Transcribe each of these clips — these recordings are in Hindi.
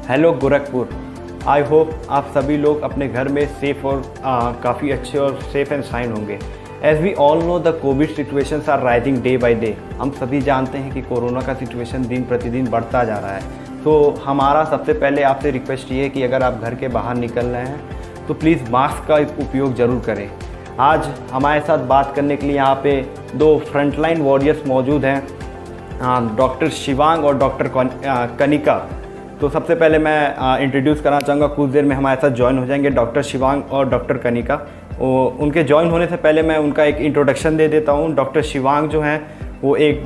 हेलो गोरखपुर। आई होप आप सभी लोग अपने घर में सेफ और काफ़ी अच्छे और सेफ एंड साइन होंगे। As we all know the COVID situations are rising day by day. हम सभी जानते हैं कि कोरोना का सिचुएशन दिन प्रतिदिन बढ़ता जा रहा है। तो हमारा सबसे पहले आपसे रिक्वेस्ट ये है कि अगर आप घर के बाहर निकल रहे हैं तो प्लीज़ मास्क का उपयोग ज़रूर करें। आज हमारे साथ बात करने के लिए यहाँ पे दो फ्रंटलाइन वॉरियर्स मौजूद हैं, डॉक्टर शिवांग और डॉक्टर कनिका। तो सबसे पहले मैं इंट्रोड्यूस करना चाहूँगा, कुछ देर में हमारे साथ ज्वाइन हो जाएंगे डॉक्टर शिवांग और डॉक्टर कनिका। उनके ज्वाइन होने से पहले मैं उनका एक इंट्रोडक्शन दे देता हूँ। डॉक्टर शिवांग जो हैं वो एक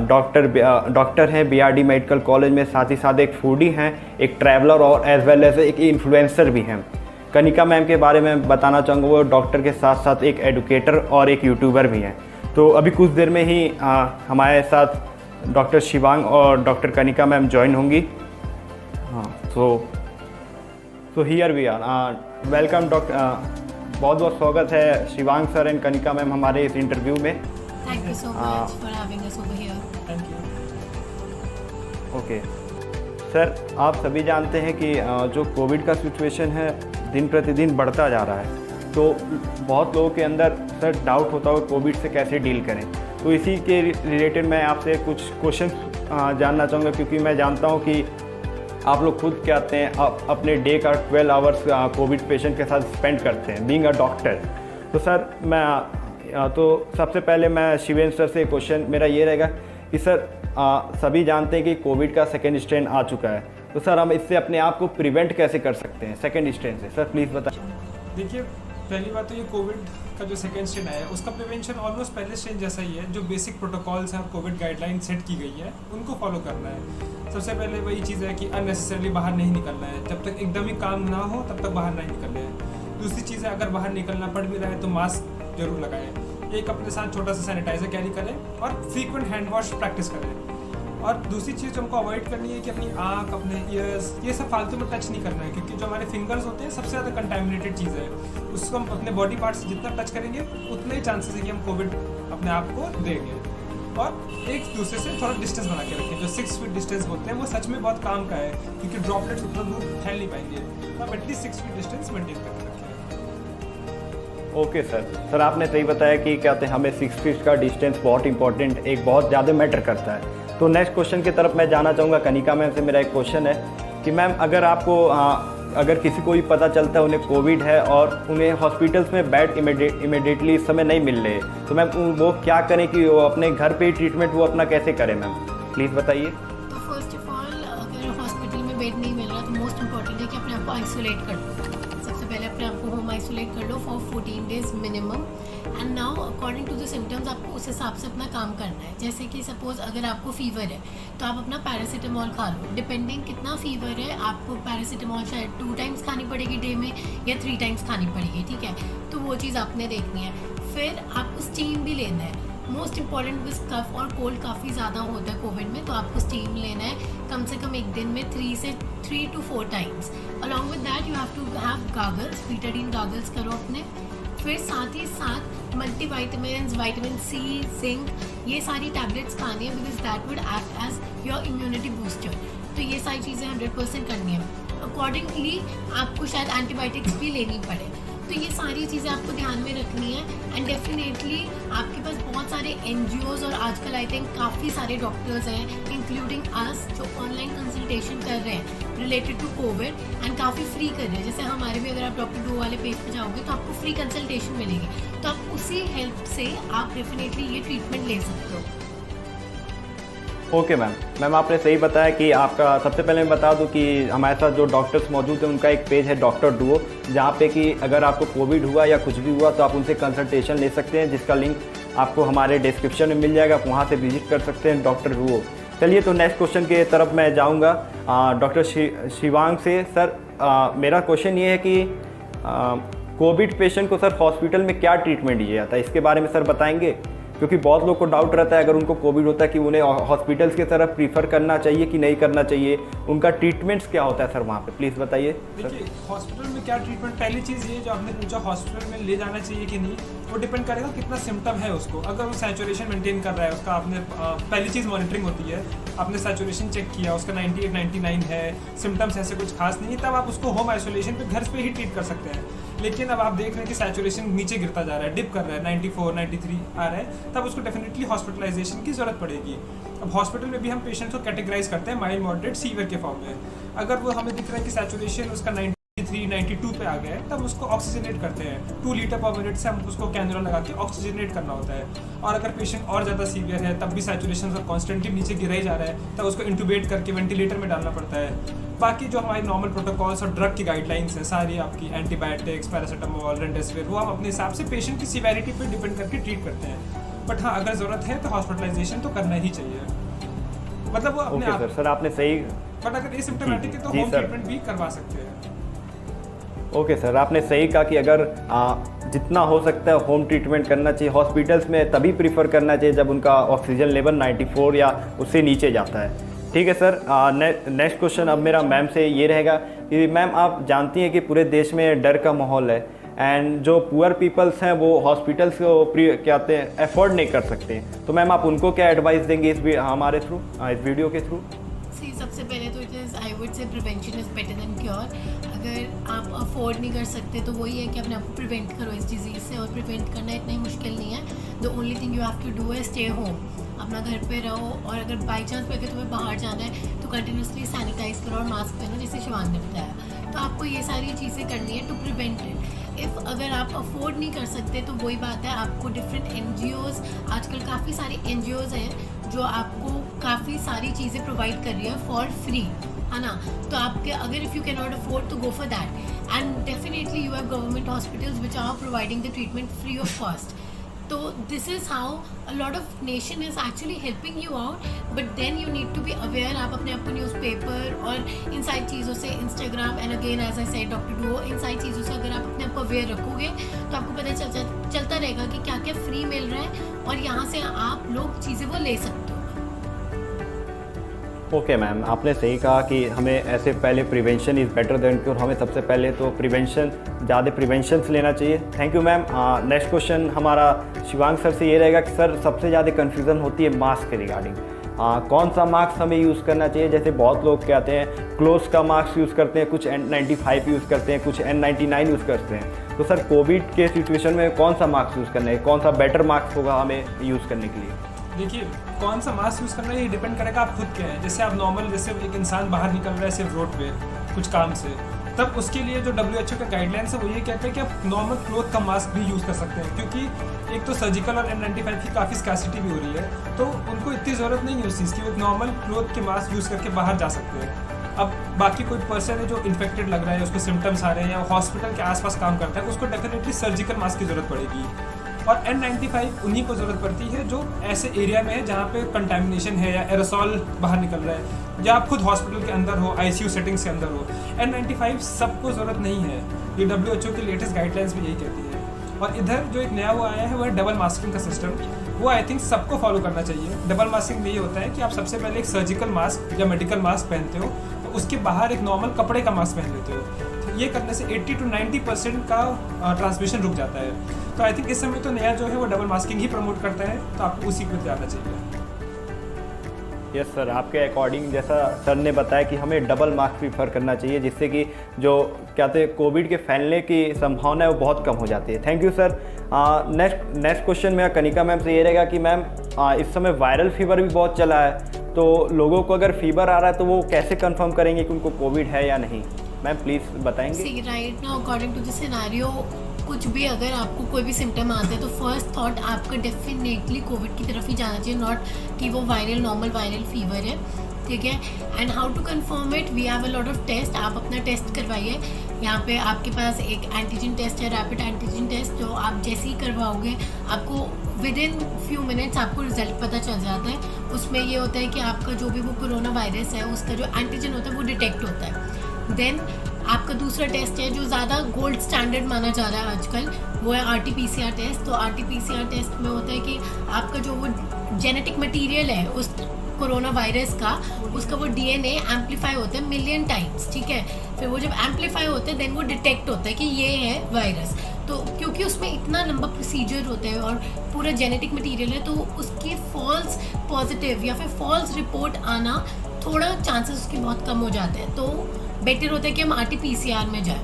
डॉक्टर हैं बीआरडी मेडिकल कॉलेज में, साथ ही साथ एक फूडी हैं, एक ट्रैवलर और एज वेल एज एक इन्फ्लुएंसर भी हैं। कनिका मैम के बारे में बताना चाहूँगा, वो डॉक्टर के साथ साथ एक एडुकेटर और एक यूट्यूबर भी हैं। तो अभी कुछ देर में ही हमारे साथ डॉक्टर शिवांग और डॉक्टर कनिका मैम ज्वाइन होंगी। हाँ, तो here we are. Welcome doctor, बहुत बहुत स्वागत है Shivang sir and Kanika ma'am हमारे इस इंटरव्यू में। Thank you so much for having us over here. Thank you. Okay sir, आप सभी जानते हैं कि जो कोविड का सिचुएशन है दिन प्रतिदिन बढ़ता जा रहा है। तो बहुत लोगों के अंदर सर डाउट होता है कोविड से कैसे डील करें। तो इसी के रिलेटेड मैं आपसे कुछ क्वेश्चन जानना चाहूँगा, क्योंकि मैं जानता हूँ कि आप लोग खुद कहते हैं आप अपने डे का 12 आवर्स कोविड पेशेंट के साथ स्पेंड करते हैं बीइंग अ डॉक्टर। तो सर तो सबसे पहले मैं शिवेंद्र सर से क्वेश्चन मेरा ये रहेगा कि सर सभी जानते हैं कि कोविड का सेकेंड स्ट्रेन आ चुका है। तो सर हम इससे अपने आप को प्रिवेंट कैसे कर सकते हैं सेकेंड स्ट्रेन से? सर प्लीज़ बताएं। देखिए, पहली बात तो ये कोविड का जो सेकेंड स्ट्रेन आया है उसका प्रिवेंशन ऑलमोस्ट पहले स्ट्रेन जैसा ही है। जो बेसिक प्रोटोकॉल्स हैं और कोविड गाइडलाइन सेट की गई है उनको फॉलो करना है। सबसे पहले वही चीज़ है कि अननेसेसरली बाहर नहीं निकलना है। जब तक एकदम ही काम ना हो तब तक बाहर नहीं निकलना है। दूसरी चीज़ है, अगर बाहर निकलना पड़ भी रहा है तो मास्क जरूर लगाएं। एक अपने साथ छोटा सा सैनिटाइजर कैरी करें और फ्रीक्वेंट हैंड वॉश प्रैक्टिस करें। और दूसरी चीज़ जो हमको अवॉइड करनी है कि अपनी आँख, अपने ईयर्स, ये सब फालतू में टच नहीं करना है, क्योंकि जो हमारे फिंगर्स होते हैं सबसे ज़्यादा कंटामिनेटेड चीज़ है। उसको हम अपने बॉडी पार्ट्स जितना टच करेंगे उतने ही चांसेस है कि हम कोविड अपने आप को देंगे। और एक दूसरे से थोड़ा डिस्टेंस बना के रखें। जो 6 फीट डिस्टेंस बोलते हैं वो सच में बहुत काम का है, क्योंकि ड्रॉपलेट्स उतना दूर फैल नहीं पाएंगे। तो आप एटलीस्ट 6 फीट डिस्टेंस मेंटेन करके रखें। ओके सर आपने सही बताया कि कहते हैं हमें 6 फीट का डिस्टेंस बहुत इंपॉर्टेंट, एक बहुत ज़्यादा मैटर करता है। तो नेक्स्ट क्वेश्चन की तरफ मैं जाना चाहूँगा। कनिका मैम से मेरा एक क्वेश्चन है कि मैम अगर आपको अगर किसी को भी पता चलता है उन्हें कोविड है और उन्हें हॉस्पिटल्स में बेड इमीडिएटली इस समय नहीं मिल रहे, तो मैम वो क्या करें कि वो अपने घर पे ही ट्रीटमेंट वो अपना कैसे करें? मैम प्लीज़ बताइए। तो फर्स्ट ऑफ ऑल, अगर हॉस्पिटल में बेड नहीं मिल रहा तो मोस्ट इंपॉर्टेंट है कि अपने आप को आइसोलेट कर लो। सबसे पहले अपने आप को होम आइसोलेट कर लो for 14 days minimum. And now according to the symptoms आपको उस हिसाब से अपना काम करना है। जैसे कि सपोज अगर आपको फीवर है तो आप अपना पैरासीटामॉल खा लो। डिपेंडिंग कितना फीवर है आपको पैरासीटामॉल शायद 2 टाइम्स खानी पड़ेगी डे में या 3 टाइम्स खानी पड़ेगी, ठीक है? तो वो चीज़ आपने देखनी है। फिर आपको स्टीम भी लेना है। मोस्ट इंपॉर्टेंट विद कफ और कोल्ड काफ़ी ज़्यादा होता है कोविड में, तो आपको स्टीम लेना है कम से कम एक दिन में 3 to 4 times. Along with that you have to have goggles, Betadine goggles करो अपने। फिर साथ ही साथ मल्टीविटामिन्स, विटामिन सी, जिंक, ये सारी टैबलेट्स खानी है, because that would act as your immunity booster. तो ये सारी चीज़ें 100% करनी है। अकॉर्डिंगली आपको शायद एंटीबायोटिक्स भी लेनी पड़े। तो ये सारी चीज़ें आपको ध्यान में रखनी है। एंड डेफिनेटली आपके पास बहुत सारे NGOs और आजकल आई थिंक काफ़ी सारे डॉक्टर्स हैं इंक्लूडिंग अस जो ऑनलाइन कंसल्टेशन कर रहे हैं रिलेटेड टू कोविड एंड काफ़ी फ्री कर रहे हैं। जैसे हमारे भी अगर आप डॉक्टर डू वाले पेज पे जाओगे तो आपको फ्री कंसल्टेशन मिलेगी। तो आप उसी हेल्प से आप डेफिनेटली ये ट्रीटमेंट ले सकते हो। ओके मैम आपने सही बताया कि आपका, सबसे पहले मैं बता दूं कि हमारे साथ जो डॉक्टर्स मौजूद हैं उनका एक पेज है डॉक्टर डुओ, जहां पे कि अगर आपको कोविड हुआ या कुछ भी हुआ तो आप उनसे कंसल्टेशन ले सकते हैं, जिसका लिंक आपको हमारे डिस्क्रिप्शन में मिल जाएगा। आप वहां से विजिट कर सकते हैं डॉक्टर डुओ। चलिए तो नेक्स्ट क्वेश्चन की तरफ मैं जाऊँगा डॉक्टर शिवांग से। सर मेरा क्वेश्चन ये है कि कोविड पेशेंट को सर हॉस्पिटल में क्या ट्रीटमेंट दिया जाता है, इसके बारे में सर बताएँगे? क्योंकि बहुत लोग को डाउट रहता है अगर उनको कोविड होता है कि उन्हें हॉस्पिटल्स की तरफ प्रीफर करना चाहिए कि नहीं करना चाहिए, उनका ट्रीटमेंट्स क्या होता है सर वहाँ पे, प्लीज़ बताइए। देखिए हॉस्पिटल में क्या ट्रीटमेंट, पहली चीज़ ये जो आपने पूछा हॉस्पिटल में ले जाना चाहिए कि नहीं, वो डिपेंड करेगा कितना सिम्टम है उसको। अगर वो सैचुरेशन मेंटेन कर रहा है उसका, आपने पहली चीज़ मॉनिटरिंग होती है, आपने सैचुरेशन चेक किया उसका 98 99 है, सिम्टम्स ऐसे कुछ खास नहीं है, तब आप उसको होम आइसोलेशन पे घर पे ही ट्रीट कर सकते हैं। लेकिन अब आप देख रहे हैं कि सैचुरेशन नीचे गिरता जा रहा है, डिप कर रहा है, 94 93 आ रहा है, तब उसको डेफिनेटली हॉस्पिटलाइजेशन की ज़रूरत पड़ेगी। अब हॉस्पिटल में भी हम पेशेंट्स को कैटेगराइज करते हैं माइल्ड मॉडरेट सीवियर के फॉर्म में। अगर वो हमें दिख रहा है कि सैचुरेशन उसका 93 92 पे आ गया है, तब उसको ऑक्सीजनेट करते हैं। 2 लीटर पर मिनट से हम उसको कैनुला लगा के ऑक्सीजनेट करना होता है। और अगर पेशेंट और ज़्यादा सीवियर है, तब भी सैचुरेशन उसका कॉन्स्टेंटली नीचे गिरा ही जा रहा है, तब उसको इंटूबेट करके वेंटिलेटर में डालना पड़ता है। बाकी जो हमारी नॉर्मल प्रोटोकॉल्स और ड्रग की गाइडलाइंस है सारी आपकी, एंटीबायोटिक्स, पैरासीटामोल, रेमडेसिविर, वो हम अपने हिसाब से पेशेंट की सीवेरिटी पे डिपेंड करके ट्रीट करते हैं। बट हाँ, अगर ज़रूरत है तो हॉस्पिटलाइजेशन तो करना ही चाहिए, मतलब वो अपने आप। सर आपने सही, बट अगर एसिम्प्टोमेटिक है तो होम ट्रीटमेंट भी करवा सकते हैं। ओके सर, आपने सही कहा कि अगर जितना हो सकता है होम ट्रीटमेंट करना चाहिए। हॉस्पिटल्स में तभी प्रीफर करना चाहिए जब उनका ऑक्सीजन लेवल 94 या उससे नीचे जाता है। ठीक है सर, नेक्स्ट क्वेश्चन अब मेरा मैम से ये रहेगा कि मैम आप जानती हैं कि पूरे देश में डर का माहौल है एंड जो पुअर पीपल्स हैं वो हॉस्पिटल्स को क्या कहते हैं अफोर्ड नहीं कर सकते, तो मैम आप उनको क्या एडवाइस देंगे इस हमारे थ्रू, इस वीडियो के थ्रू? सबसे पहले तो it is, I would say prevention is better than cure. अगर आप अफोर्ड नहीं कर सकते तो वही है कि अपने आप को प्रिवेंट करो इस डिज़ीज़ से, और प्रिवेंट करना इतना ही मुश्किल नहीं है। The only thing you have to do है स्टे होम, अपना घर पे रहो, और अगर बाई चांस पे अगर तुम्हें बाहर जाना है तो कंटिन्यूसली सैनिटाइज करो और मास्क पहनो, जैसे शिवांग ने बताया। तो आपको ये सारी चीज़ें करनी है टू प्रिवेंट इट। इफ़ अगर आप अफोर्ड नहीं कर सकते तो वही बात है, आपको डिफरेंट NGOs, आजकल काफ़ी सारी NGOs हैं जो आपको काफ़ी सारी चीज़ें प्रोवाइड कर रही है फॉर फ्री, है ना। तो आपके अगर if you can not afford तो go for that, and definitely you have government hospitals which are providing the treatment free of cost. तो this is how a lot of nation is actually helping you out, but then you need to be aware. आप अपने आप को न्यूज़पेपर और इन सारी चीज़ों से, Instagram and again as I said doctor duo, इन सारी चीज़ों से अगर आप अपने आप को अवेयर रखोगे तो आपको पता चलता रहेगा कि क्या क्या फ्री मिल रहा है और यहाँ से आप लोग चीज़ें वो ले सकते हो। ओके मैम, आपने सही कहा कि हमें ऐसे पहले prevention is better than cure, हमें सबसे पहले तो ज़्यादा प्रिवेंशंस लेना चाहिए। Thank you ma'am. Next question हमारा शिवांग सर से ये रहेगा कि सर सबसे ज़्यादा कन्फ्यूज़न होती है मास्क के रिगार्डिंग। कौन सा मास्क हमें यूज़ करना चाहिए? जैसे बहुत लोग कहते हैं क्लोज का मास्क यूज़ करते हैं, कुछ N95 यूज़ करते हैं, कुछ N99 यूज़ करते हैं। तो सर कोविड के सिचुएशन में कौन सा मास्क यूज़ करना है, कौन सा बेटर मास्क होगा हमें यूज़ करने के लिए? देखिए कौन सा मास्क यूज़ करना है ये डिपेंड करेगा आप खुद क्या है। जैसे आप नॉर्मल, जैसे एक इंसान बाहर निकल रहा है सिर्फ रोड पे कुछ काम से, तब उसके लिए जो WHO का गाइडलाइंस है वो ये कहते हैं कि आप नॉर्मल क्लोथ का मास्क भी यूज़ कर सकते हैं, क्योंकि एक तो सर्जिकल और N95 की काफ़ी स्कैसिटी भी हो रही है, तो उनको इतनी ज़रूरत नहीं है उस चीज़ की, वो नॉर्मल क्लोथ के मास्क यूज़ करके बाहर जा सकते हैं। अब बाकी कोई पर्सन है जो इन्फेक्टेड लग रहा है, उसको सिम्टम्स आ रहे हैं या हॉस्पिटल के आसपास काम करता है, उसको डेफिनेटली सर्जिकल मास्क की ज़रूरत पड़ेगी। और N95 उन्हीं को ज़रूरत पड़ती है जो ऐसे एरिया में है जहाँ पे कंटामिनेशन है या एरोसॉल बाहर निकल रहा है, या आप खुद हॉस्पिटल के अंदर हो, ICU सेटिंग्स के अंदर हो। N95 सबको ज़रूरत नहीं है, ये WHO की लेटेस्ट गाइडलाइंस भी यही कहती है। और इधर जो एक नया वो आया है वो है डबल मास्किंग का सिस्टम, वो आई थिंक सबको फॉलो करना चाहिए। डबल मास्किंग में ये होता है कि आप सबसे पहले एक सर्जिकल मास्क या मेडिकल मास्क पहनते हो, तो उसके बाहर एक नॉर्मल कपड़े का मास्क पहन लेते हो। ये करने से 80 to 90% का ट्रांसमिशन रुक जाता है। तो आई थिंक इस समय तो नया जो है वो डबल मास्किंग ही प्रमोट करता है, तो आपको उसी पर जाना चाहिए। यस सर, आपके अकॉर्डिंग जैसा सर ने बताया कि हमें डबल मास्क प्रीफर करना चाहिए, जिससे कि जो कहते हैं कोविड के फैलने की संभावना है वो बहुत कम हो जाती है। Thank you sir. Next question मेरा कनिका मैम से ये रहेगा कि मैम इस समय वायरल फीवर भी बहुत चला है, तो लोगों को अगर फीवर आ रहा है तो वो कैसे कंफर्म करेंगे कि उनको कोविड है या नहीं? मैम प्लीज़ बताएंगे। See right now according to the scenario, कुछ भी अगर आपको कोई भी सिम्टम आते हैं तो फर्स्ट थॉट आपका डेफिनेटली कोविड की तरफ ही जाना चाहिए, नॉट कि वो वायरल नॉर्मल वायरल फीवर है, ठीक है। And how to confirm it, we have a lot of test. आप अपना टेस्ट करवाइए, यहाँ पे आपके पास एक एंटीजन टेस्ट है, रैपिड एंटीजन टेस्ट, जो आप जैसे ही करवाओगे आपको विद इन फ्यू मिनट्स आपको रिजल्ट पता चल जाता है। उसमें ये होता है कि आपका जो भी वो कोरोना वायरस है उसका जो एंटीजन होता है वो डिटेक्ट होता है। देन आपका दूसरा टेस्ट है जो ज़्यादा गोल्ड गोल्ड स्टैंडर्ड माना जा रहा है आजकल, वो है RT-PCR टेस्ट। तो RT-PCR टेस्ट में होता है कि आपका जो वो जेनेटिक मटेरियल है उस कोरोना वायरस का, उसका वो DNA एम्पलीफाई होता है मिलियन टाइम्स, ठीक है। फिर वो जब एम्पलीफाई होता है देन वो डिटेक्ट होता है कि ये है वायरस। तो क्योंकि उसमें इतना लंबा प्रोसीजर होता है और पूरा जेनेटिक मटेरियल है, तो उसकी फॉल्स पॉजिटिव या फिर फॉल्स रिपोर्ट आना थोड़ा चांसेस उसके बहुत कम हो जाते हैं। तो बेटर होता है कि हम RT-PCR में जाएं।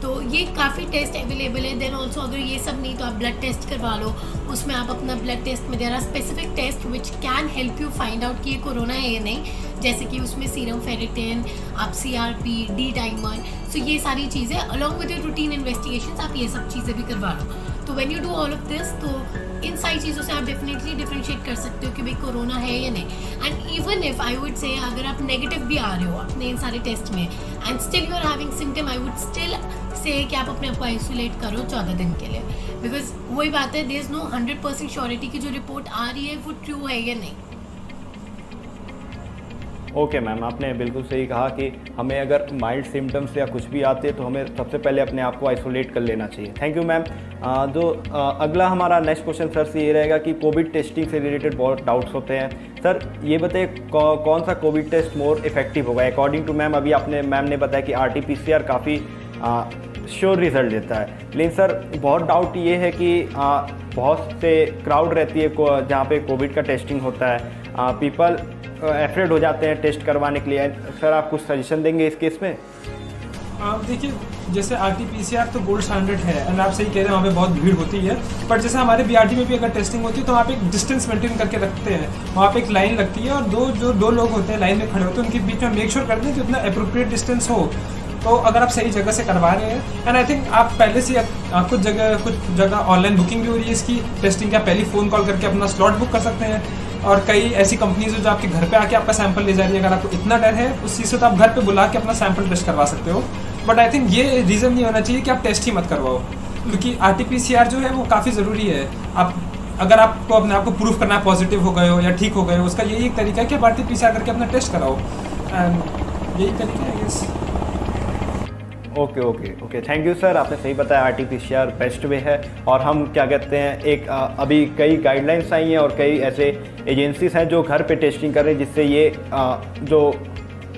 तो ये काफ़ी टेस्ट अवेलेबल है। देन ऑल्सो अगर ये सब नहीं तो आप ब्लड टेस्ट करवा लो, उसमें आप अपना ब्लड टेस्ट में there are specific test which can help you find out कि ये कोरोना है या नहीं, जैसे कि उसमें सीरम फेरेटिन, आप CRP, D डाइमर, सो ये सारी चीज़ें along with your routine investigations आप ये सब चीज़ें भी करवा लो। तो when you do all of this, तो इन सारी चीज़ों से आप डेफिनेटली डिफरेंशिएट कर सकते हो कि भाई कोरोना है या नहीं। And even if I would say अगर आप नेगेटिव भी आ रहे हो अपने इन सारे टेस्ट में and still you are having symptom, I would still say कि आप अपने आप को आइसोलेट करो 14 दिन के लिए, बिकॉज वही बात है, देयर इज नो 100% श्योरिटी की जो रिपोर्ट आ रही है वो ट्रू है या नहीं। ओके मैम, आपने बिल्कुल सही कहा कि हमें अगर माइल्ड सिम्टम्स या कुछ भी आते हैं तो हमें सबसे पहले अपने आप को आइसोलेट कर लेना चाहिए। Thank you ma'am. अगला हमारा नेक्स्ट क्वेश्चन सर से ये रहेगा कि कोविड टेस्टिंग से रिलेटेड बहुत डाउट्स होते हैं। सर ये बताइए कौन सा कोविड टेस्ट मोर इफेक्टिव होगा? अकॉर्डिंग टू मैम, अभी मैम ने बताया कि RT-PCR काफ़ी श्योर रिजल्ट देता है, लेकिन सर बहुत डाउट ये है कि बहुत से क्राउड रहती है जहाँ पे कोविड का टेस्टिंग होता है, पीपल एफ्रेड हो जाते हैं टेस्ट करवाने के लिए। सर आप कुछ सजेशन देंगे इस केस में? देखिए, जैसे RT-PCR तो गोल्ड स्टैंडर्ड है एंड आप सही कह रहे हैं, वहाँ पे बहुत भीड़ होती है। बट जैसे हमारे BRT में भी अगर टेस्टिंग होती है तो वहाँ पे एक डिस्टेंस मेंटेन करके रखते हैं, वहाँ पे एक लाइन लगती है और दो लोग होते हैं लाइन में खड़े होते हैं, उनके बीच में मेक श्योर करते हैं कि उतना अप्रोप्रिएट डिस्टेंस हो। तो अगर आप सही जगह से करवा रहे हैं, एंड आई थिंक आप पहले से कुछ जगह ऑनलाइन बुकिंग भी हो रही है इसकी टेस्टिंग का, पहले फ़ोन कॉल करके अपना स्लॉट बुक कर सकते हैं। और कई ऐसी कंपनीज है जो आपके घर पे आके आपका सैंपल ले जा रही है। अगर आपको इतना डर है उस चीज़ से तो आप घर पे बुला के अपना सैंपल टेस्ट करवा सकते हो। बट आई थिंक ये रीज़न नहीं होना चाहिए कि आप टेस्ट ही मत करवाओ, क्योंकि RT-PCR जो है वो काफ़ी ज़रूरी है। अगर आपको अपने आप को प्रूफ करना है पॉजिटिव हो गए हो या ठीक हो गए हो, उसका यही एक तरीका है कि आप RT-PCR करके अपना टेस्ट कराओ, एंड यही तरीका है yes. Okay, thank you sir, आपने सही बताया RT-PCR बेस्ट वे है। और हम क्या कहते हैं, एक अभी कई गाइडलाइंस आई हैं और कई ऐसे एजेंसीज हैं जो घर पे टेस्टिंग कर रहे हैं, जिससे ये जो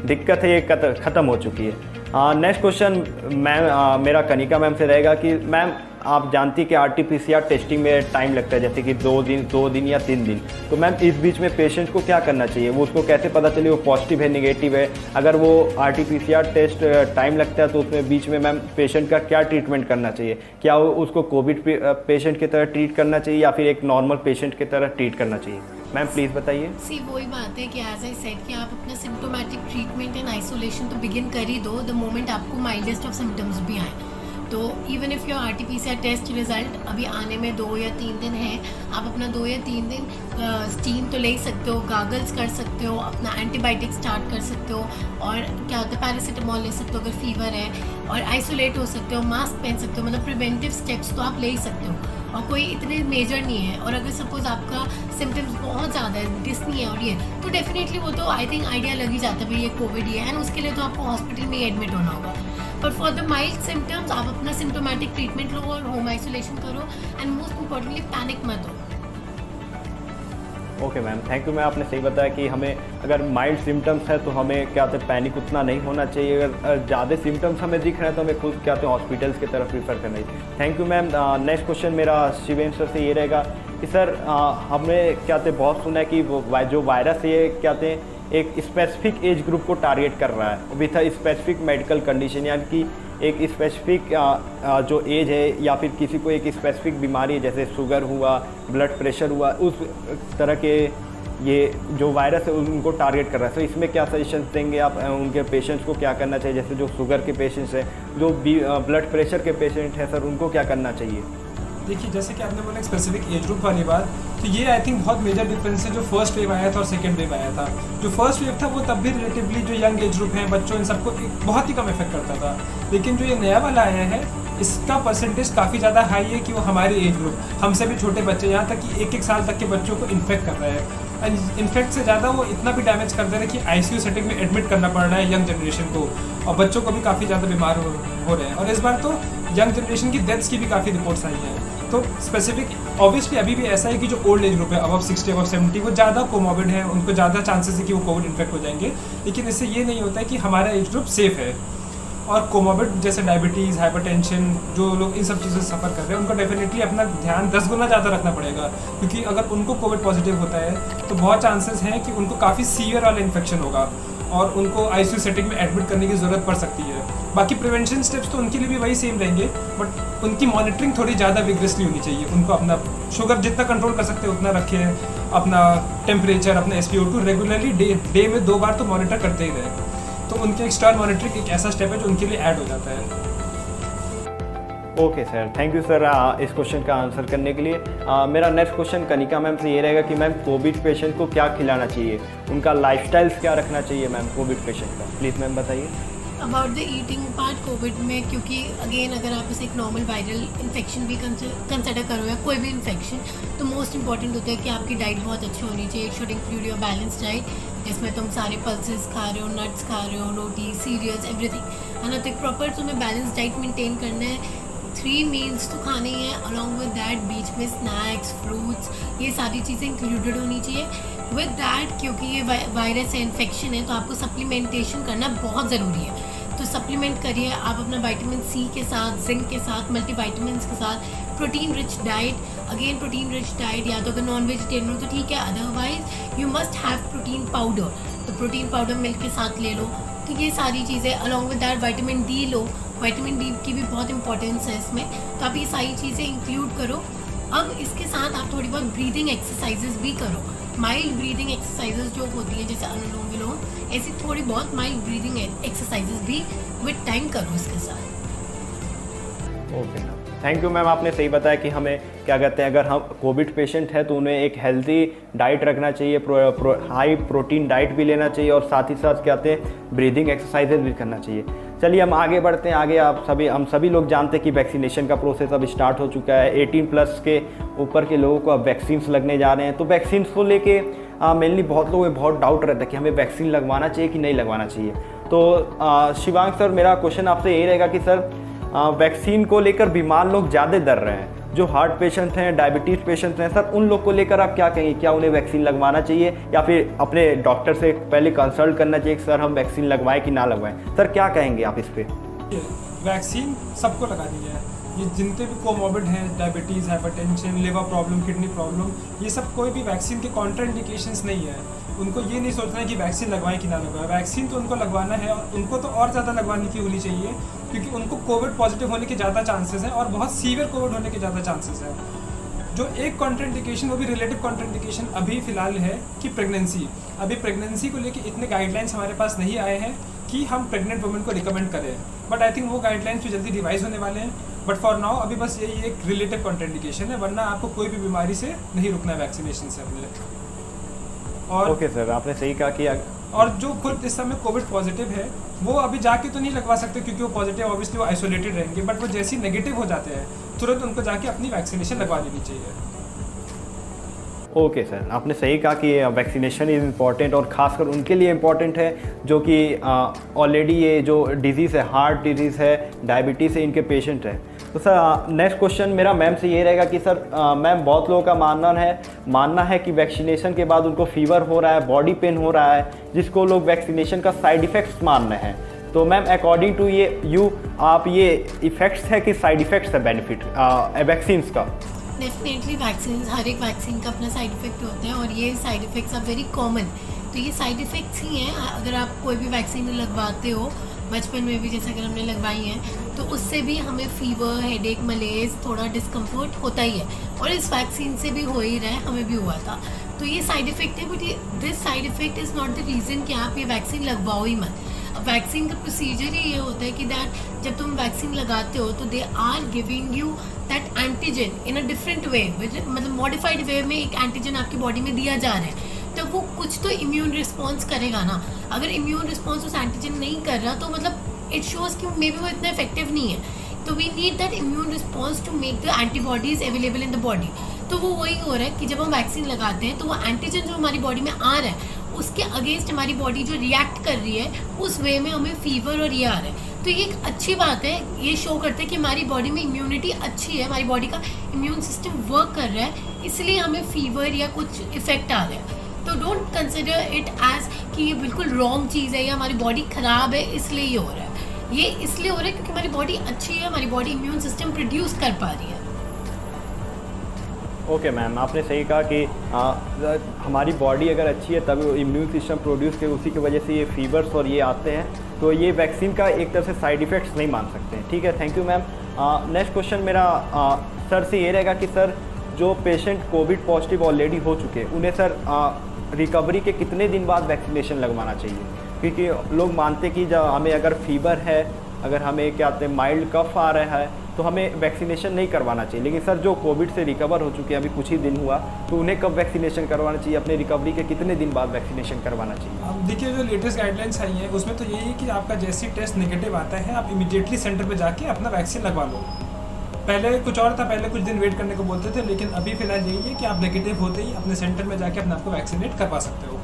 दिक्कत है ये ख़त्म हो चुकी है। नेक्स्ट क्वेश्चन मैम मेरा कनिका मैम से रहेगा कि मैम आप जानती हैं कि RT-PCR टेस्टिंग में टाइम लगता है, जैसे कि 2 दिन या 3 दिन। तो मैम इस बीच में पेशेंट को क्या करना चाहिए? वो उसको कैसे पता चले वो पॉजिटिव है नेगेटिव है? अगर वो RT-PCR टेस्ट टाइम लगता है तो उसमें बीच में मैम पेशेंट का क्या ट्रीटमेंट करना चाहिए? क्या उसको कोविड पेशेंट की तरह ट्रीट करना चाहिए या फिर एक नॉर्मल पेशेंट की तरह ट्रीट करना चाहिए? मैम प्लीज़ बताइए। सी वही बात है कि एज आई सेड कि आप अपना सिम्टोमेटिक ट्रीटमेंट एंड आइसोलेशन तो बिगिन कर ही दो द मोमेंट आपको माइल्डेस्ट ऑफ सिम्टम्स भी आए। तो even if your RT-PCR test result अभी आने में 2 या 3 दिन है, आप अपना 2 या 3 दिन स्टीम तो ले ही सकते हो, गागल्स कर सकते हो, अपना एंटीबायोटिक स्टार्ट कर सकते हो, और क्या होता है पैरासीटामॉल ले सकते हो अगर फीवर है, और आइसोलेट हो सकते हो, मास्क पहन सकते हो, मतलब प्रिवेंटिव स्टेप्स तो आप ले ही सकते हो, और कोई इतने मेजर नहीं है। और अगर सपोज आपका सिम्टम्स बहुत ज़्यादा है, डिस्नी है और ये, तो डेफिनेटली वो तो आई थिंक आइडिया लग ही जाता है भाई ये कोविड ही है, एंड उसके लिए तो आपको हॉस्पिटल में एडमिट होना होगा। But for the mild symptoms आप अपना सिम्टोमेटिक ट्रीटमेंट लो और होम आइसोलेशन करो, एंड मोस्ट इम्पॉर्टेंटली पैनिक मत हो। Okay ma'am, thank you ma'am, आपने सही बताया कि हमें अगर माइल्ड सिम्टम्स है तो हमें क्या होता है पैनिक उतना नहीं होना चाहिए। अगर ज़्यादा सिम्टम्स हमें दिख रहे हैं तो हमें खुद क्या होते हैं हॉस्पिटल्स की तरफ प्रीफर करना चाहिए। Thank you ma'am. Next question मेरा शिवेंद्र सर से ये रहेगा कि सर हमने क्या होते हैं बहुत सुना है कि वो जो वायरस है ये क्या होते हैं एक स्पेसिफिक एज ग्रुप को टारगेट कर रहा है with a specific medical condition, यानी कि एक स्पेसिफिक जो एज है या फिर किसी को एक स्पेसिफिक बीमारी है जैसे शुगर हुआ, ब्लड प्रेशर हुआ, उस तरह के ये जो वायरस है उनको टारगेट कर रहा है। तो इसमें क्या सजेशन देंगे आप उनके पेशेंट्स को क्या करना चाहिए? जैसे जो शुगर के पेशेंट्स हैं, जो ब्लड प्रेशर के पेशेंट हैं सर, उनको क्या करना चाहिए? देखिए, जैसे कि आपने बोला स्पेसिफिक एज ग्रुप वाली बात, तो ये आई थिंक बहुत मेजर डिफरेंस है जो फर्स्ट वेव आया था और सेकंड वेव आया था। जो फर्स्ट वेव था वो तब भी रिलेटिवली जो यंग एज ग्रुप हैं, बच्चों, इन सबको बहुत ही कम इफेक्ट करता था। लेकिन जो ये नया वाला आया है इसका परसेंटेज काफ़ी ज़्यादा हाई है कि वो हमारे एज ग्रुप, हमसे भी छोटे बच्चे, यहाँ तक कि 1-1 साल तक के बच्चों को इन्फेक्ट कर रहा है। इन्फेक्ट से ज़्यादा वो इतना भी डैमेज कर दे रहा है कि आईसीयू सेटिंग में एडमिट करना पड़ रहा है यंग जनरेशन को, और बच्चों को भी काफ़ी ज़्यादा बीमार हो रहे हैं। और इस बार तो यंग जनरेशन की डेथ्स की भी काफ़ी रिपोर्ट्स आई हैं। तो स्पेसिफिक ऑब्वियसली अभी भी ऐसा है कि जो ओल्ड एज ग्रुप है, अबव 60 अबव 70, वो ज़्यादा कोमॉर्बिड है, उनको ज़्यादा चांसेस है कि वो कोविड इन्फेक्ट हो जाएंगे। लेकिन इससे ये नहीं होता है कि हमारा एज ग्रुप सेफ है। और कोमॉर्बिड जैसे डायबिटीज़, हाइपरटेंशन, जो लोग इन सब चीज़ों से सफ़र कर रहे हैं, उनको डेफिनेटली अपना ध्यान 10 गुना ज़्यादा रखना पड़ेगा, क्योंकि अगर उनको कोविड पॉजिटिव होता है तो बहुत चांसेस हैं कि उनको काफ़ी सीवियर वाला इन्फेक्शन होगा और उनको आईसीयू सेटिंग में एडमिट करने की ज़रूरत पड़ सकती है। बाकी प्रिवेंशन स्टेप्स तो उनके लिए भी वही सेम रहेंगे, बट उनकी मॉनिटरिंग थोड़ी ज़्यादा विग्रेसली होनी चाहिए। उनको अपना शुगर जितना कंट्रोल कर सकते हैं उतना रखें, अपना टेम्परेचर, अपना SpO2 रेगुलरली डे में 2 बार तो मॉनिटर करते ही रहें। तो उनके एक्सटर्नल मॉनिटरिंग एक ऐसा स्टेप है जो उनके लिए ऐड हो जाता है। Okay sir, thank you sir इस क्वेश्चन का आंसर करने के लिए। मेरा नेक्स्ट क्वेश्चन कनिका मैम से ये रहेगा कि मैम कोविड पेशेंट को क्या खिलाना चाहिए, उनका लाइफस्टाइल्स क्या रखना चाहिए मैम कोविड पेशेंट का, प्लीज़ मैम बताइए। About the eating part Covid में, क्योंकि अगेन अगर आप इसे एक नॉर्मल वायरल इन्फेक्शन भी कंसिडर करो या कोई भी इन्फेक्शन, तो मोस्ट इंपॉर्टेंट होता है कि आपकी डाइट बहुत अच्छी होनी चाहिए। It should include your balance diet, जिसमें तुम सारे पल्सेस खा रहे हो, नट्स खा रहे हो, रोटी, सीरियल्स, एवरीथिंग, है ना। तो एक प्रॉपर तुम्हें बैलेंस डाइट मेंटेन करना है। 3 मील्स तो खाने ही है, अलॉन्ग विद दैट बीच में स्नैक्स, फ्रूट्स, ये सारी चीज़ें इंक्लूडेड होनी चाहिए। विद दैट, क्योंकि ये वायरस है, इन्फेक्शन है, तो आपको सप्लीमेंटेशन करना बहुत ज़रूरी है। तो सप्लीमेंट करिए आप अपना विटामिन C के साथ, जिंक के साथ, मल्टीविटामिन्स के साथ, protein rich diet. Again protein rich diet, या तो अगर नॉन वेजिटेरियन हो तो ठीक है, otherwise you must have protein powder. तो प्रोटीन पाउडर मिल्क के साथ ले लो। तो ये सारी चीज़ें, along with that vitamin D low, vitamin D की भी बहुत इंपॉर्टेंस है इसमें। तो आप ये सारी चीज़ें इंक्लूड करो। अब इसके साथ आप थोड़ी बहुत ब्रीदिंग एक्सरसाइजेज भी करो। माइल्ड ब्रीदिंग एक्सरसाइजेज जो होती हैं, जैसे अनुलोम विलोम, ऐसी थोड़ी बहुत माइल्ड ब्रीदिंग एक्सरसाइजेज भी विद टाइम करो इसके साथ। Okay ma'am, thank you ma'am, आपने सही बताया कि हमें क्या कहते हैं, अगर हम कोविड पेशेंट है तो उन्हें एक हेल्दी डाइट रखना चाहिए, हाई प्रोटीन डाइट भी लेना चाहिए, और साथ ही साथ क्या कहते हैं ब्रीदिंग एक्सरसाइजेज भी करना चाहिए। चलिए हम आगे बढ़ते हैं। आगे हम सभी लोग जानते हैं कि वैक्सीनेशन का प्रोसेस अब स्टार्ट हो चुका है। 18+ के ऊपर के लोगों को अब वैक्सीन्स लगने जा रहे हैं। तो वैक्सीन्स को लेके मेनली बहुत लोगों में बहुत डाउट रहता है कि हमें वैक्सीन लगवाना चाहिए कि नहीं लगवाना चाहिए। तो शिवांग सर, मेरा क्वेश्चन आपसे यही रहेगा कि सर वैक्सीन को लेकर बीमार लोग ज़्यादा डर रहे हैं, जो हार्ट पेशेंट हैं, डायबिटीज़ पेशेंट हैं, सर उन लोग को लेकर आप क्या कहेंगे, क्या उन्हें वैक्सीन लगवाना चाहिए या फिर अपने डॉक्टर से पहले कंसल्ट करना चाहिए कि सर हम वैक्सीन लगवाएं कि ना लगवाएं? सर क्या कहेंगे आप इस पर? वैक्सीन सबको लगानी है। ये जितने भी कोमॉर्बिड हैं, diabetes, hypertension, liver problem, kidney problem, ये सब कोई भी वैक्सीन के कॉन्ट्राइंडिकेशंस नहीं है। उनको ये नहीं सोचना है कि वैक्सीन लगवाएं कि ना लगवाएं। वैक्सीन तो उनको लगवाना है, और उनको तो और ज़्यादा लगवाने की होनी चाहिए, क्योंकि उनको कोविड पॉजिटिव होने के ज़्यादा चांसेस हैं और बहुत सीवियर कोविड होने के ज़्यादा चांसेस हैं। जो एक कॉन्ट्राइंडिकेशन, वो भी रिलेटिव कॉन्ट्राइंडिकेशन अभी फ़िलहाल है कि प्रेगनेंसी। अभी प्रेगनेंसी को लेकर इतने गाइडलाइंस हमारे पास नहीं आए हैं कि हम प्रेग्नेंट वुमेन को रिकमेंड करें, बट आई थिंक वो गाइडलाइंस भी जल्दी रिवाइज होने वाले हैं। बट फॉर नाउ अभी बस यही एक रिलेटिव कॉन्ट्राइंडिकेशन है, वरना आपको कोई भी बीमारी से नहीं रुकना है वैक्सीनेशन से अपने। और ओके सर, आपने सही कहा कि और जो खुद इस समय कोविड पॉजिटिव है, वो अभी जाके तो नहीं लगवा सकते क्योंकि वो पॉजिटिव, ऑब्वियसली वो आइसोलेटेड रहेंगे, बट वो जैसे ही नेगेटिव हो जाते हैं तुरंत उनको जाके अपनी वैक्सीनेशन लगवा लेनी चाहिए। ओके सर, आपने सही कहा कि वैक्सीनेशन इज़ इम्पॉर्टेंट, और ख़ासकर उनके लिए इम्पॉर्टेंट है जो कि ऑलरेडी ये जो डिजीज़ है, हार्ट डिजीज़ है, डायबिटीज़ है, इनके पेशेंट हैं। तो सर नेक्स्ट क्वेश्चन मेरा मैम से ये रहेगा कि सर मैम बहुत लोगों का मानना है कि वैक्सीनेशन के बाद उनको फीवर हो रहा है, बॉडी पेन हो रहा है, जिसको लोग वैक्सीनेशन का साइड इफ़ेक्ट्स मान रहे हैं। तो मैम अकॉर्डिंग टू आप ये इफ़ेक्ट्स है कि साइड इफ़ेक्ट्स है बेनिफिट वैक्सीन्स का? डेफिनेटली वैक्सीन, हर एक वैक्सीन का अपना साइड इफ़ेक्ट होता है, और ये side effects are very common. तो ये साइड इफ़ेक्ट्स ही हैं। अगर आप कोई भी वैक्सीन लगवाते हो, बचपन में भी जैसे अगर हमने लगवाई हैं, तो उससे भी हमें फीवर, हेडेक, मलेज, थोड़ा डिस्कम्फर्ट होता ही है, और इस वैक्सीन से भी हो ही रहा है, हमें भी हुआ था। तो ये साइड इफ़ेक्ट है, but this side effect is not the reason कि आप ये वैक्सीन लगवाओ ही मत। वैक्सीन का प्रोसीजर ही ये होता है कि दैट जब तुम वैक्सीन लगाते हो तो they are giving you that antigen in a different way, मतलब मॉडिफाइड वे में एक एंटीजन आपकी बॉडी में दिया जा रहा है, तो वो कुछ तो इम्यून रिस्पॉन्स करेगा ना। अगर इम्यून रिस्पॉन्स उस एंटीजन नहीं कर रहा, तो मतलब इट शोज़ कि मे बी वो इतना इफेक्टिव नहीं है। तो we need that immune response to make the antibodies available in the body. तो वो वही हो रहा है कि जब हम वैक्सीन लगाते हैं तो वो एंटीजन जो हमारी बॉडी में आ रहा है उसके अगेंस्ट हमारी बॉडी जो रिएक्ट कर रही है उस वे में हमें फीवर और ये आ रहा है। तो ये एक अच्छी बात है, ये शो करता है कि हमारी बॉडी में इम्यूनिटी अच्छी है, हमारी बॉडी का इम्यून सिस्टम वर्क कर रहा है, इसलिए हमें फीवर या कुछ इफेक्ट आ रहा है। तो डोंट कंसिडर इट एज कि ये बिल्कुल रॉन्ग चीज़ है या हमारी बॉडी ख़राब है इसलिए ये हो रहा है। ये इसलिए हो रहा है क्योंकि हमारी बॉडी अच्छी है, हमारी बॉडी इम्यून सिस्टम प्रोड्यूस कर पा रही है। ओके मैम, आपने सही कहा कि हमारी बॉडी अगर अच्छी है तभी इम्यून सिस्टम प्रोड्यूस कर, उसी की वजह से ये फीवर्स और ये आते हैं। तो ये वैक्सीन का एक तरह से साइड इफ़ेक्ट्स नहीं मान सकते हैं। ठीक है, thank you ma'am. Next question मेरा सर से ये रहेगा कि सर जो पेशेंट कोविड पॉजिटिव ऑलरेडी हो चुके हैं उन्हें सर रिकवरी के कितने दिन बाद वैक्सीनेशन लगवाना चाहिए? क्योंकि लोग मानते कि जब हमें अगर फीवर है, अगर हमें क्या कहते हैं माइल्ड कफ आ रहा है तो हमें वैक्सीनेशन नहीं करवाना चाहिए, लेकिन सर जो कोविड से रिकवर हो चुके हैं अभी कुछ ही दिन हुआ तो उन्हें कब वैक्सीनेशन करवाना चाहिए? अपने रिकवरी के कितने दिन बाद वैक्सीनेशन करवाना चाहिए? अब देखिए जो लेटेस्ट गाइडलाइंस आई हैं उसमें तो यही है कि आपका जैसे टेस्ट नेगेटिव आता है आप इमीडिएटली सेंटर पे जाके अपना वैक्सीन लगवा लो। पहले कुछ और था, पहले कुछ दिन वेट करने को बोलते थे, लेकिन अभी फिलहाल यही है कि आप नेगेटिव होते ही अपने सेंटर में जाके अपने आपको वैक्सीनेट करवा सकते हो,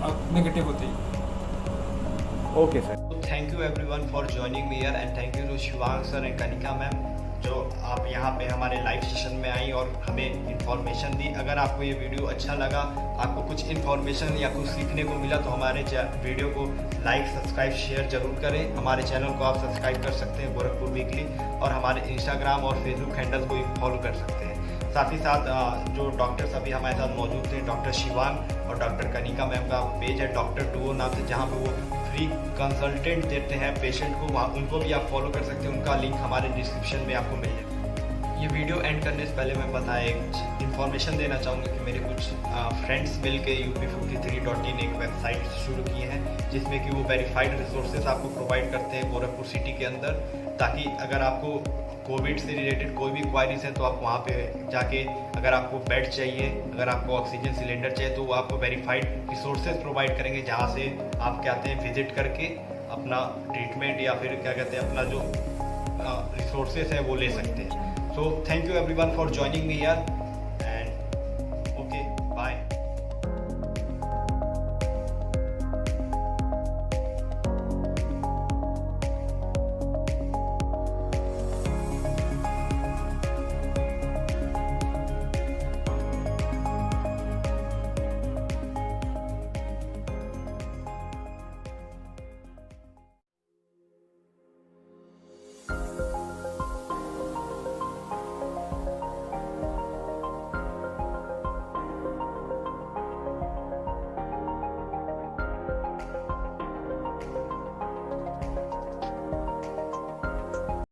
आप नेगेटिव होते ही। Okay sir, thank you everyone for joining me here and thank you to Shivang sir and Kanika ma'am जो आप यहाँ पे हमारे लाइव सेशन में आई और हमें इन्फॉर्मेशन दी। अगर आपको ये वीडियो अच्छा लगा, आपको कुछ इन्फॉर्मेशन या कुछ सीखने को मिला तो हमारे वीडियो को लाइक, सब्सक्राइब, शेयर जरूर करें। हमारे चैनल को आप सब्सक्राइब कर सकते हैं गोरखपुर वीकली, और हमारे इंस्टाग्राम और फेसबुक हैंडल को भी फॉलो कर सकते हैं। साथ ही साथ जो डॉक्टर्स अभी हमारे साथ मौजूद थे, डॉक्टर शिवांग और डॉक्टर कनिका मैम का पेज है डॉक्टर टूओ नाम से, जहाँ पे वो फ्री कंसल्टेंट देते हैं पेशेंट को, वहाँ उनको भी आप फॉलो कर सकते हैं। उनका लिंक हमारे डिस्क्रिप्शन में आपको मिल जाएगा। ये वीडियो एंड करने से पहले मैं बताया एक इन्फॉर्मेशन देना चाहूँगा कि मेरे कुछ फ्रेंड्स मिल के up53.in एक वेबसाइट शुरू किए हैं जिसमें कि वो वेरीफाइड रिसोर्सेज आपको प्रोवाइड करते हैं गोरखपुर सिटी के अंदर, ताकि अगर आपको कोविड से रिलेटेड कोई भी क्वारीज है तो आप वहाँ पे जाके, अगर आपको बेड चाहिए, अगर आपको ऑक्सीजन सिलेंडर चाहिए तो वो आपको वेरीफाइड रिसोर्सेज प्रोवाइड करेंगे, जहाँ से आप क्या कहते हैं विजिट करके अपना ट्रीटमेंट या फिर क्या कहते हैं अपना जो रिसोर्सेज है वो ले सकते हैं। So thank you everyone for joining me here.